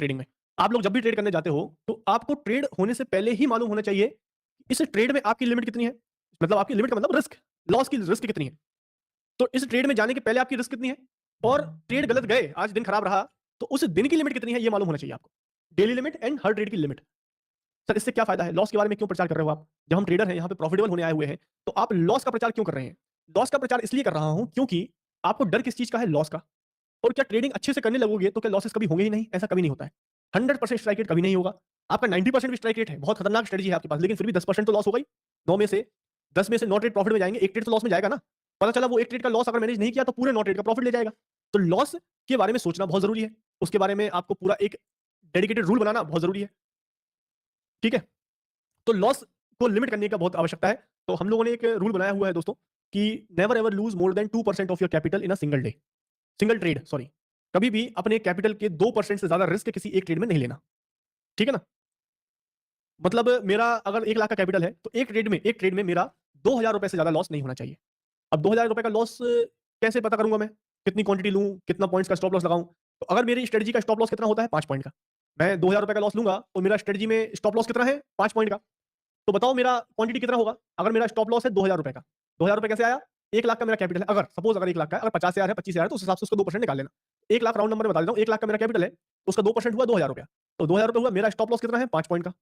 Trading में। आप लोग जब भी ट्रेड करने जाते हो, तो आपको ट्रेड होने से पहले ही मालूम होना चाहिए, इस ट्रेड में आपकी लिमिट कितनी है? मतलब आपकी लिमिट का मतलब रिस्क, लॉस की रिस्क कितनी है? तो इस ट्रेड में जाने के पहले आपकी रिस्क कितनी है? और ट्रेड गलत गए, आज दिन खराब रहा, तो उस दिन की लिमिट कितनी है, ये मालूम होना चाहिए आपको। Daily limit and her trade की लिमिट। सर इससे क्या फायदा है? लॉस के बारे में क्यों प्रचार कर रहे हो आप? जब हम ट्रेडर हैं, यहाँ पे प्रॉफिटेबल होने आए हुए हैं, तो आप लॉस का प्रचार क्यों कर रहे हैं? लॉस का प्रचार इसलिए कर रहा हूं क्योंकि आपको डर किस चीज का है? लॉस का। और क्या ट्रेडिंग अच्छे से करने लगोगे तो क्या लॉसेस कभी होंगे ही नहीं? ऐसा कभी नहीं होता है। 100% स्ट्राइक रेट कभी नहीं होगा। आपका 90% भी स्ट्राइक रेट है, बहुत खतरनाक स्ट्रेटजी है आपके पास, लेकिन फिर भी 10% तो लॉस होगा ही। 9 में से 10 में से 9 ट्रेड प्रॉफिट में जाएंगे, एक ट्रेड तो लॉस में जाएगा ना। पता चला वो एक ट्रेड का लॉस अगर मैनेज नहीं किया तो पूरे 9 ट्रेड का प्रॉफिट ले जाएगा। तो लॉस के बारे में सोचना बहुत जरूरी है। उसके बारे में आपको पूरा एक डेडिकेटेड रूल बनाना बहुत जरूरी है। ठीक है? तो लॉस को लिमिट करने का बहुत आवश्यकता है। तो हम लोगों ने एक रूल बनाया हुआ है दोस्तों, कि never ever lose more than 2% of your capital in a single day, single trade, sorry. कभी भी अपने कैपिटल के 2% से ज्यादा रिस्क किसी एक ट्रेड में नहीं लेना। ठीक है ना? मतलब मेरा अगर 1 लाख का कैपिटल है, तो एक ट्रेड में मेरा 2,000 रुपए से ज्यादा लॉस नहीं होना चाहिए। अब 2,000 रुपए का लॉस कैसे पता करूंगा मैं? कितनी क्वांटिटी लूं, कितना पॉइंट्स का स्टॉप लॉस लगाऊं? तो अगर मेरी स्ट्रेटजी का स्टॉप लॉस कितना होता है? 5 पॉइंट का। मैं 2,000 रुपए का लॉस लूंगा, तो मेरा स्ट्रेटजी में स्टॉप लॉस कितना है? 5 पॉइंट का। तो बताओ मेरा क्वांटिटी कितना होगा? अगर मेरा स्टॉप लॉस है 2,000 रुपए का, 2,000 रुपए कैसे आया? 1 लाख का मेरा कैपिटल है, अगर सपोज अगर 1 लाख का है, अगर 50,000 है, 25,000 है, तो उस हिसाब से उसका 2% निकाल लेना। 1 लाख राउंड नंबर बता देता हूँ, 1 लाख का मेरा कैपिटल है, तो उसका 2% हुआ 2,000 रुपया। तो 2,000 रुपये हुआ, मेरा स्टॉप लॉस कितना है? 5 पॉइंट का।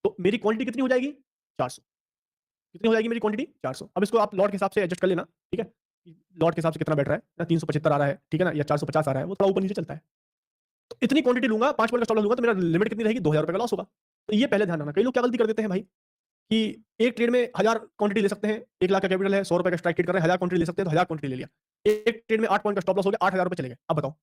तो मेरी क्वांटिटी कितनी हो जाएगी? 400। कितनी हो जाएगी मेरी क्वांटिटी? 400। अब इसको आप लॉट के हिसाब से एडजस्ट कर लेना, ठीक है? लॉट के हिसाब से कितना बैठ रहा है ना, 375 आ रहा है, ठीक है ना, या 450 आ रहा है, वो थोड़ा ऊपर नीचे चलता है। तो इतनी क्वांटिटी लूंगा, 5 पॉइंट का स्टॉप लॉस लूंगा, तो मेरा लिमिट कितनी रहेगी? 2,000 रुपए का लॉस होगा। तो ये पहले ध्यान रखना। कई लोग क्या गलती कर देते हैं भाई, कि एक ट्रेड में 1000 क्वांटिटी ले सकते हैं, 1 लाख का कैपिटल है, 100 रुपए का स्ट्राइक रेट कर रहे हैं, 1000 क्वांटिटी ले सकते हैं, तो 1000 क्वांटिटी ले लिया। एक ट्रेड में 8 पॉइंट का स्टॉप लॉस हो गया, 8,000 रुपए चले गए। अब बताओ,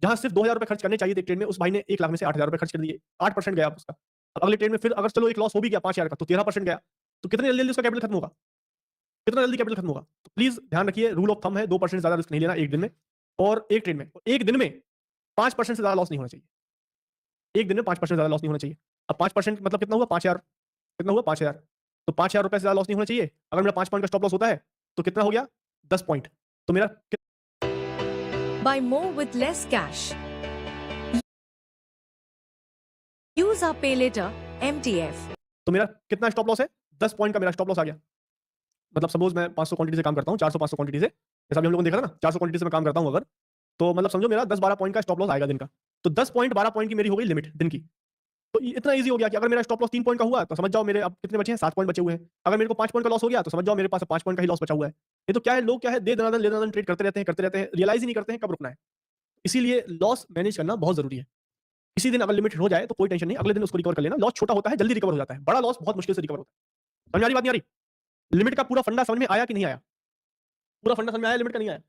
जहां सिर्फ 2,000 रुपए खर्च करने चाहिए थे एक ट्रेड में, उस भाई ने 1 लाख में से 8,000 रुपए खर्च कर दिए, 8% गया उसका। अब अगले ट्रेड में फिर अगर चलो एक लॉस हो भी गया 5,000 का, तो 13% गया। तो कितने जल्दी उसका कैपिटल खत्म होगा? कितना जल्दी कैपिटल खत्म होगा? तो प्लीज ध्यान रखिए, रूल ऑफ थंब है 2% ज्यादा रिस्क नहीं लेना एक दिन में। और एक दिन में 5% से ज्यादा लॉस नहीं होना चाहिए। एक दिन में 5% ज्यादा लॉस नहीं होना चाहिए। अब 5% मतलब कितना हुआ? 5,000। कितना हुआ? 5,000। तो 5,000 रुपए से ज्यादा लॉस नहीं होना चाहिए। अगर मेरा 5 पॉइंट का स्टॉप लॉस होता है, तो कितना हो गया? 10 पॉइंट। तो मेरा Buy more with less cash. Use our pay later MTF. तो मेरा कितना स्टॉप लॉस है? 10 पॉइंट का मेरा स्टॉप लॉस आ गया। मतलब सपोज मैं 500 क्वांटिटी से काम करता हूँ, 400-500 क्वांटिटी से, जैसा भी हम लोगों ने देखा था ना, 400 क्वांटिटी से मैं काम करता हूँ अगर, तो मतलब समझो मेरा 10-12 पॉइंट का स्टॉप लॉस आएगा दिन का। तो 10 पॉइंट 12 पॉइंट की मेरी हो गई लिमिट दिन की। तो इतना ईजी हो गया कि अगर मेरा स्टॉप लॉस 3 पॉइंट का हुआ, तो समझ जाओ मेरे अब कितने बचे हैं? 7 पॉइंट बचे हुए हैं। अगर मेरे को 5 पॉइंट का लॉस हो गया, तो समझ जाओ मेरे पास 5 पॉइंट का ही लॉस बचा हुआ है। ये तो क्या है, लोग क्या है, दे दनादन ले दनादन ट्रेड करते रहते हैं, रियलाइज ही नहीं करते हैं कब रुकना है। इसीलिए लॉस मैनेज करना बहुत जरूरी है। इसी दिन अगर लिमिट हो जाए तो कोई टेंशन नहीं, अगले दिन उसको रिकवर कर लेना। लॉस छोटा होता है, जल्दी रिकवर हो जाता है, बड़ा लॉस बहुत मुश्किल से रिकवर होता है। समझ आ रही बात? नहीं आ रही? लिमिट का पूरा फंडा समझ में आया कि नहीं आया? पूरा फंडा समझ में आया? लिमिट का नहीं आया?